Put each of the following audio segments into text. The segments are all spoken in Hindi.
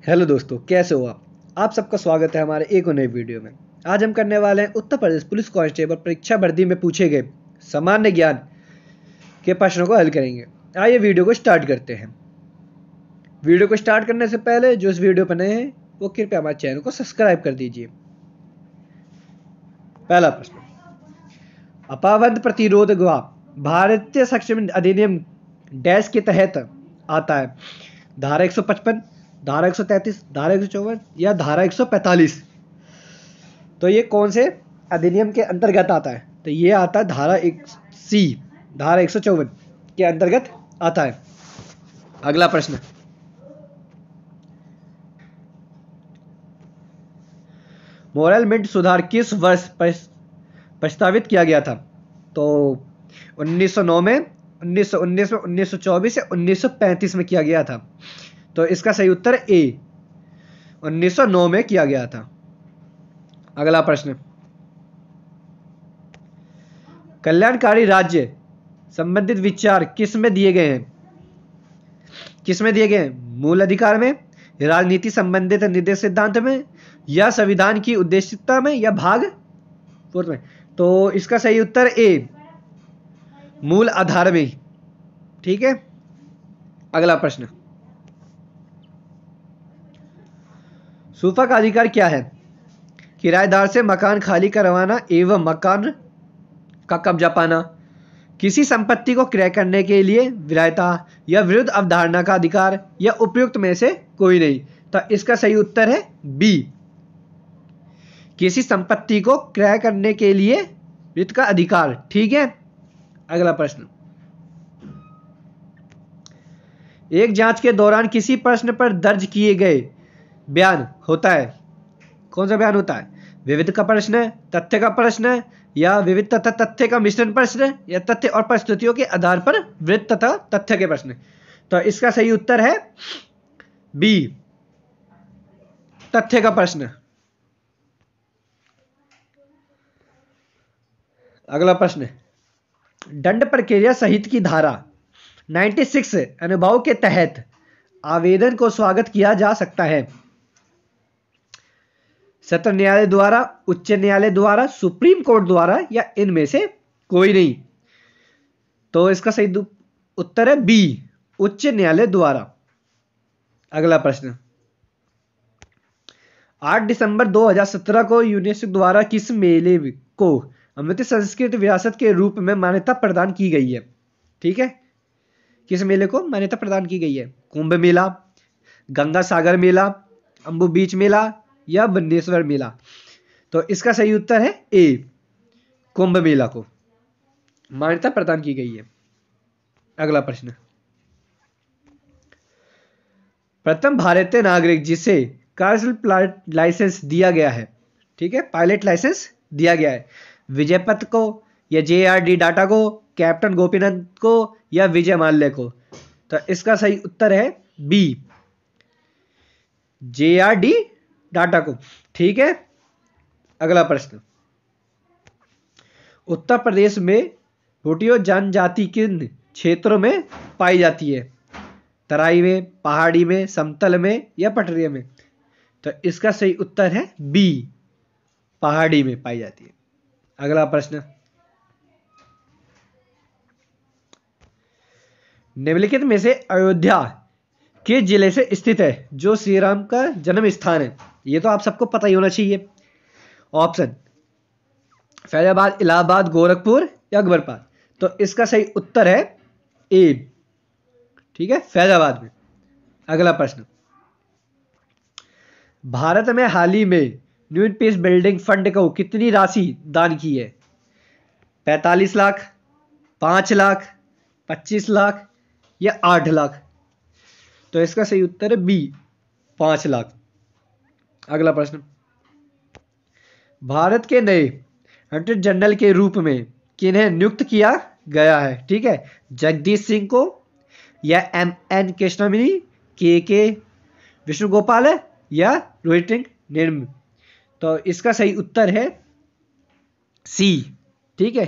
हेलो दोस्तों, कैसे हो आप सबका स्वागत है हमारे एक और नई वीडियो में। आज हम करने वाले हैं उत्तर प्रदेश पुलिस कांस्टेबल परीक्षा भर्ती में पूछे गए सामान्य ज्ञान के प्रश्नों को हल करेंगे। आइए वीडियो को स्टार्ट करते हैं। वीडियो को स्टार्ट करने से पहले जो इस वीडियो पर नए हैं वो कृपया हमारे चैनल को सब्सक्राइब कर दीजिए। पहला प्रश्न, अपाबंध प्रतिरोध भारतीय सक्षम अधिनियम डैश के तहत आता है? धारा 155, धारा 133, धारा 154 या धारा 145? तो ये कौन से अधिनियम के अंतर्गत आता है? तो ये आता है धारा 1C, धारा 154 के अंतर्गत आता है। अगला प्रश्न, मोरल मिंट सुधार किस वर्ष प्रस्तावित किया गया था? तो 1909 में, 1919 में, 1924 या 1935 में किया गया था? तो इसका सही उत्तर ए, 1909 में किया गया था। अगला प्रश्न, कल्याणकारी राज्य संबंधित विचार किस में दिए गए हैं? किस में दिए गए हैं? मूल अधिकार में, राजनीति संबंधित निर्देश सिद्धांत में, या संविधान की उद्देशिकता में, या भाग 4 में? तो इसका सही उत्तर ए, मूल आधार में। ठीक है। अगला प्रश्न, सूफा का अधिकार क्या है? किराएदार से मकान खाली करवाना एवं मकान का कब्जा पाना, किसी संपत्ति को क्रय करने के लिए विलायता या विरुद्ध अवधारणा का अधिकार, या उपयुक्त में से कोई नहीं? तो इसका सही उत्तर है बी, किसी संपत्ति को क्रय करने के लिए वित्त का अधिकार। ठीक है। अगला प्रश्न, एक जांच के दौरान किसी प्रश्न पर दर्ज किए गए बयान होता है? कौन सा बयान होता है? विविध का प्रश्न, तथ्य का प्रश्न, या विविध तथा तथ्य का मिश्रण प्रश्न, या तथ्य और परिस्थितियों के आधार पर विविध तथा तथ्य के प्रश्न? तो इसका सही उत्तर है बी, तथ्य का प्रश्न। अगला प्रश्न, दंड प्रक्रिया सहित की धारा 96 अनुभाग के तहत आवेदन को स्वागत किया जा सकता है? सत्र न्यायालय द्वारा, उच्च न्यायालय द्वारा, सुप्रीम कोर्ट द्वारा, या इनमें से कोई नहीं? तो इसका सही उत्तर है बी, उच्च न्यायालय द्वारा। अगला प्रश्न, 8 दिसंबर 2017 को यूनेस्को द्वारा किस मेले को अमृत संस्कृत विरासत के रूप में मान्यता प्रदान की गई है? ठीक है। किस मेले को मान्यता प्रदान की गई है? कुंभ मेला, गंगा सागर मेला, अंबु बीच मेला, या बन्नेश्वर मेला? तो इसका सही उत्तर है ए, कुंभ मेला को मान्यता प्रदान की गई है। अगला प्रश्न, प्रथम भारतीय नागरिक जिसे पायलट लाइसेंस दिया गया है, ठीक है, पायलट लाइसेंस दिया गया है, विजय पथ को, या JRD डाटा को, कैप्टन गोपीनाथ को, या विजय माल्या को? तो इसका सही उत्तर है बी, JRD डाटा को। ठीक है। अगला प्रश्न, उत्तर प्रदेश में भूटियो जनजाति किन क्षेत्रों में पाई जाती है? तराई में, पहाड़ी में, समतल में, या पटरिया में? तो इसका सही उत्तर है बी, पहाड़ी में पाई जाती है। अगला प्रश्न, निम्नलिखित में से अयोध्या किस जिले से स्थित है जो श्री राम का जन्म स्थान है? ये तो आप सबको पता ही होना चाहिए। ऑप्शन, फैजाबाद, इलाहाबाद, गोरखपुर, या अकबरपुर? तो इसका सही उत्तर है ए, ठीक है, फैजाबाद में। अगला प्रश्न, भारत में हाल ही में न्यू पीस बिल्डिंग फंड को कितनी राशि दान की है? 45 लाख, 5 लाख, 25 लाख, या 8 लाख? तो इसका सही उत्तर है बी, 5 लाख। अगला प्रश्न, भारत के नए अटॉर्नी जनरल के रूप में किन्हें नियुक्त किया गया है? ठीक है, जगदीश सिंह को, या MN कृष्णामणि, के विष्णुगोपाल, या रोहित निर्म? तो इसका सही उत्तर है सी, ठीक है,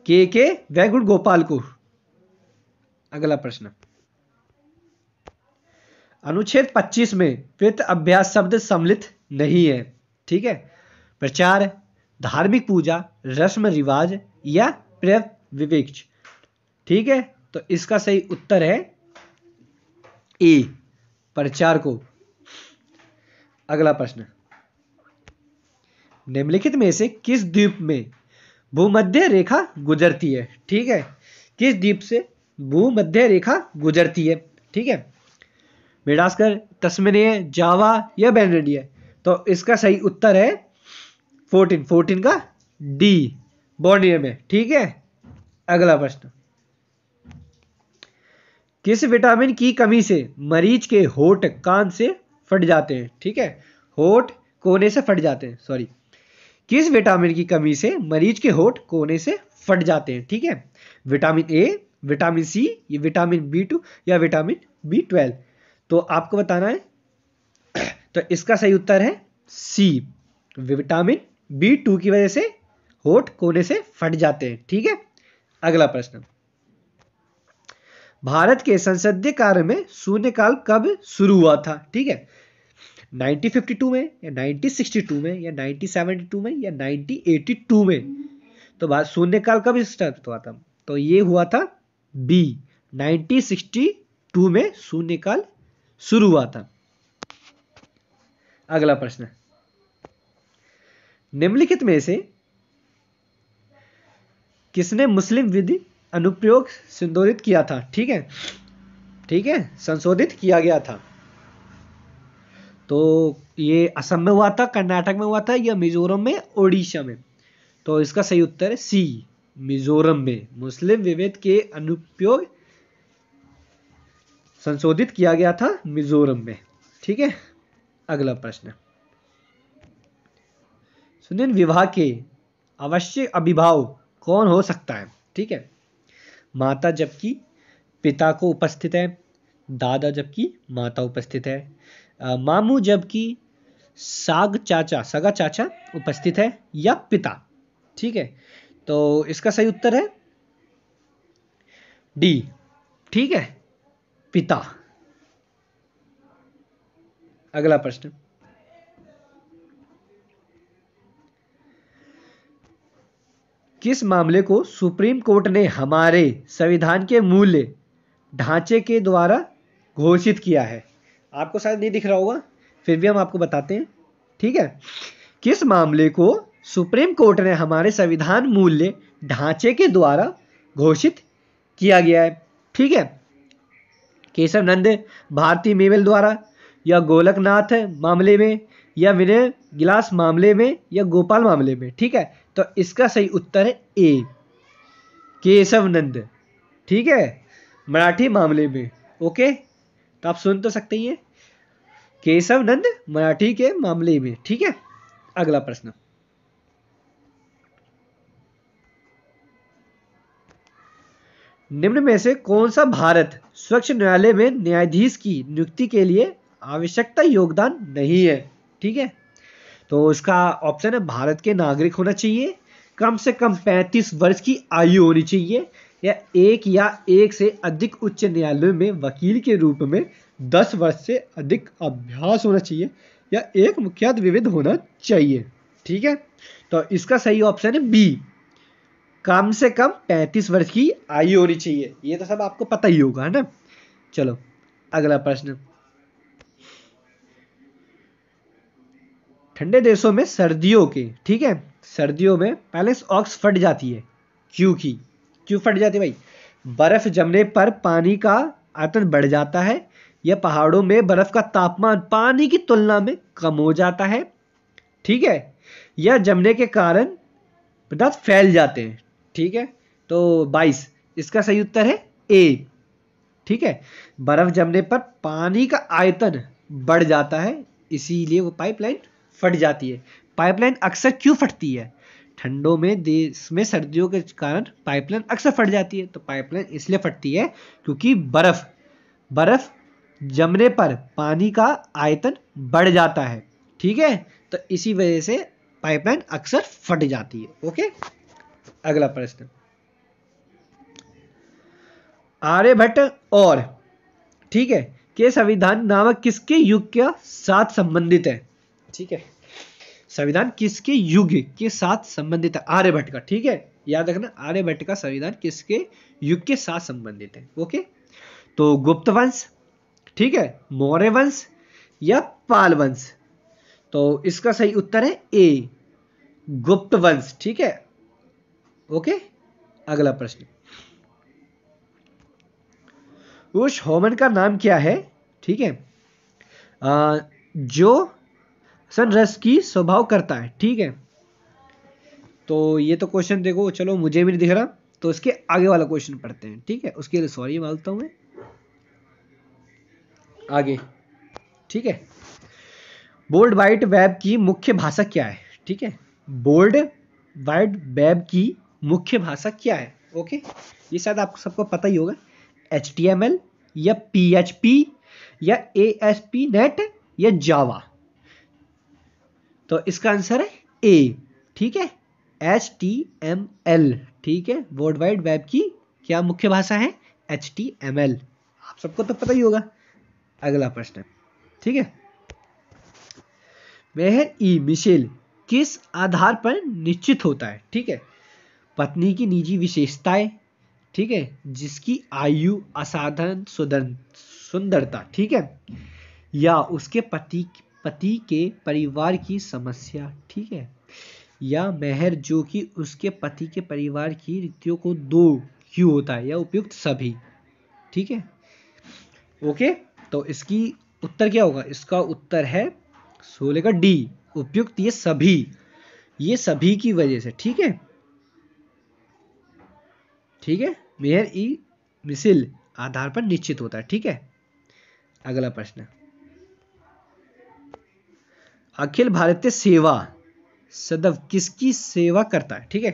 के वेणुगोपाल को। अगला प्रश्न, अनुच्छेद 25 में वित्त अभ्यास शब्द सम्मिलित नहीं है। ठीक है, प्रचार, धार्मिक पूजा, रस्म रिवाज या प्रेम विवेक। ठीक है, तो इसका सही उत्तर है ए, प्रचार को। अगला प्रश्न, निम्नलिखित में से किस द्वीप में भूमध्य रेखा गुजरती है? ठीक है, किस द्वीप से भूमध्य रेखा गुजरती है? ठीक है, मेडागास्कर, तस्मेनिया, जावा या बेनेडिया। तो इसका सही उत्तर है 14 का डी, बोर्नियो में। ठीक है, अगला प्रश्न, किस विटामिन की कमी से मरीज के होंठ कान से फट जाते हैं? ठीक है, होंठ कोने से फट जाते हैं, सॉरी, किस विटामिन की कमी से मरीज के होंठ कोने से फट जाते हैं? ठीक है, विटामिन ए, विटामिन सी, ये विटामिन B2 या विटामिन B12। तो आपको बताना है, तो इसका सही उत्तर है सी, विटामिन B2 की वजह से होंठ कोने से फट जाते हैं। ठीक है, अगला प्रश्न, भारत के संसदीय कार्य में शून्यकाल कब शुरू हुआ था? ठीक है, 1952 में या 1962 में या 1972 में या 1982 में। तो शून्यकाल कब स्टार्ट हुआ था? तो ये हुआ था बी, 1962 में शून्यकाल शुरू हुआ था। अगला प्रश्न, निम्नलिखित में से किसने मुस्लिम विधि अनुप्रयोग संशोधित किया था? ठीक है, ठीक है, संशोधित किया गया था। तो ये असम में हुआ था, कर्नाटक में हुआ था या मिजोरम में, ओडिशा में? तो इसका सही उत्तर है सी, मिजोरम में मुस्लिम विवेद के अनुप्रयोग संशोधित किया गया था मिजोरम में। ठीक है, अगला प्रश्न, सुनिल विवाह के आवश्यक अभिभावक कौन हो सकता है? ठीक है, माता जबकि पिता को उपस्थित है, दादा जबकि माता उपस्थित है, मामू जबकि सगा चाचा उपस्थित है, या पिता। ठीक है, तो इसका सही उत्तर है डी, ठीक है, पिता। अगला प्रश्न, किस मामले को सुप्रीम कोर्ट ने हमारे संविधान के मूल्य ढांचे के द्वारा घोषित किया है? आपको शायद नहीं दिख रहा होगा, फिर भी हम आपको बताते हैं। ठीक है, किस मामले को सुप्रीम कोर्ट ने हमारे संविधान मूल्य ढांचे के द्वारा घोषित किया गया है? ठीक है, केशव नंद भारती मेवल द्वारा, या गोलकनाथ मामले में, या विनय गिलास मामले में, या गोपाल मामले में? ठीक है, तो इसका सही उत्तर है ए, केशव नंद। ठीक है, मराठी मामले में। ओके, तो आप सुन तो सकते ही हैं, केशव नंद मराठी के मामले में। ठीक है, अगला प्रश्न, निम्न में से कौन सा भारत स्वच्छ न्यायालय में न्यायाधीश की नियुक्ति के लिए आवश्यकता योगदान नहीं है? ठीक है, तो इसका ऑप्शन है भारत के नागरिक होना चाहिए, कम से कम 35 वर्ष की आयु होनी चाहिए, या एक से अधिक उच्च न्यायालय में वकील के रूप में 10 वर्ष से अधिक अभ्यास होना चाहिए, या एक मुख्यात विविध होना चाहिए। ठीक है, तो इसका सही ऑप्शन है बी, कम से कम 35 वर्ष की आयु होनी चाहिए। ये तो सब आपको पता ही होगा, है ना। चलो, अगला प्रश्न, ठंडे देशों में सर्दियों के, ठीक है, सर्दियों में पैलेस ऑक्स फट जाती है, क्यों फट जाती है भाई? बर्फ जमने पर पानी का आयतन बढ़ जाता है, या पहाड़ों में बर्फ का तापमान पानी की तुलना में कम हो जाता है, ठीक है, या जमने के कारण पदार्थ फैल जाते हैं। ठीक है, तो 22, इसका सही उत्तर है ए। ठीक है, बर्फ जमने पर पानी का आयतन बढ़ जाता है, इसीलिए वो पाइपलाइन फट जाती है। पाइपलाइन अक्सर क्यों फटती है? ठंडों में देश में सर्दियों के कारण पाइपलाइन अक्सर फट जाती है। तो पाइपलाइन इसलिए फटती है क्योंकि बर्फ जमने पर पानी का आयतन बढ़ जाता है। ठीक है, तो इसी वजह से पाइपलाइन अक्सर फट जाती है। ओके, अगला प्रश्न, आर्यभट्ट और, ठीक है, के संविधान नामक किसके युग के साथ संबंधित है? ठीक है, संविधान किसके युग के साथ संबंधित है? आर्यभट्ट का। ठीक है, याद रखना, आर्यभट्ट का संविधान किसके युग के साथ संबंधित है? ओके, तो गुप्त वंश, ठीक है, मौर्य वंश या पाल वंश? तो इसका सही उत्तर है ए, गुप्त वंश। ठीक है, ओके। अगला प्रश्न, उस होमन का नाम क्या है? ठीक है, जो संरस की स्वभाव करता है। ठीक है, तो ये तो क्वेश्चन देखो, चलो मुझे भी नहीं दिख रहा, तो इसके आगे वाला क्वेश्चन पढ़ते हैं। ठीक है, उसके लिए सॉरी मांगता हूं मैं। आगे, ठीक है, वर्ल्ड वाइड वेब की मुख्य भाषा क्या है? ठीक है, वर्ल्ड वाइड वेब की मुख्य भाषा क्या है? ओके, ये शायद आपको सबको पता ही होगा, HTML या PHP या ASP.NET या जावा। तो इसका आंसर है ए। ठीक है, HTML। ठीक है, वर्ल्ड वाइड वेब की क्या मुख्य भाषा है? HTML। आप सबको तो पता ही होगा। अगला प्रश्न, ठीक है, मेहर ई मिशेल किस आधार पर निश्चित होता है? ठीक है, पत्नी की निजी विशेषताएं, ठीक है, जिसकी आयु, असाधारण सुंदरता, ठीक है, या उसके पति के परिवार की समस्या, ठीक है, या मेहर जो कि उसके पति के परिवार की रीतियों को दो क्यों होता है, या उपयुक्त सभी। ठीक है, ओके, तो इसकी उत्तर क्या होगा? इसका उत्तर है 16 का डी, उपयुक्त ये सभी की वजह से। ठीक है, ठीक है, मेहर ई मिसिल आधार पर निश्चित होता है। ठीक है, अगला प्रश्न, अखिल भारतीय सेवा सदैव किसकी सेवा करता है? ठीक है,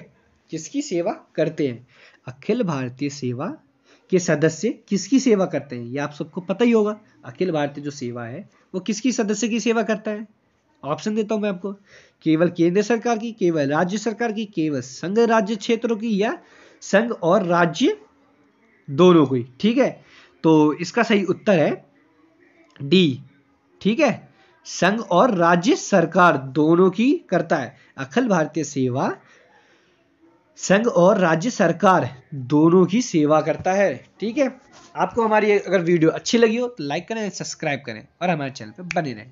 किसकी सेवा करते हैं? अखिल भारतीय सेवा के सदस्य किसकी सेवा करते हैं? ये आप सबको पता ही होगा। अखिल भारतीय जो सेवा है वो किसकी सदस्य की सेवा करता है? ऑप्शन देता हूं मैं आपको, केवल केंद्र सरकार की, केवल राज्य सरकार की, केवल संघ राज्य क्षेत्रों की, या संघ और राज्य दोनों की। ठीक है, तो इसका सही उत्तर है डी। ठीक है, संघ और राज्य सरकार दोनों की करता है। अखिल भारतीय सेवा संघ और राज्य सरकार दोनों की सेवा करता है। ठीक है, आपको हमारी अगर वीडियो अच्छी लगी हो तो लाइक करें, सब्सक्राइब करें और हमारे चैनल पर बने रहें।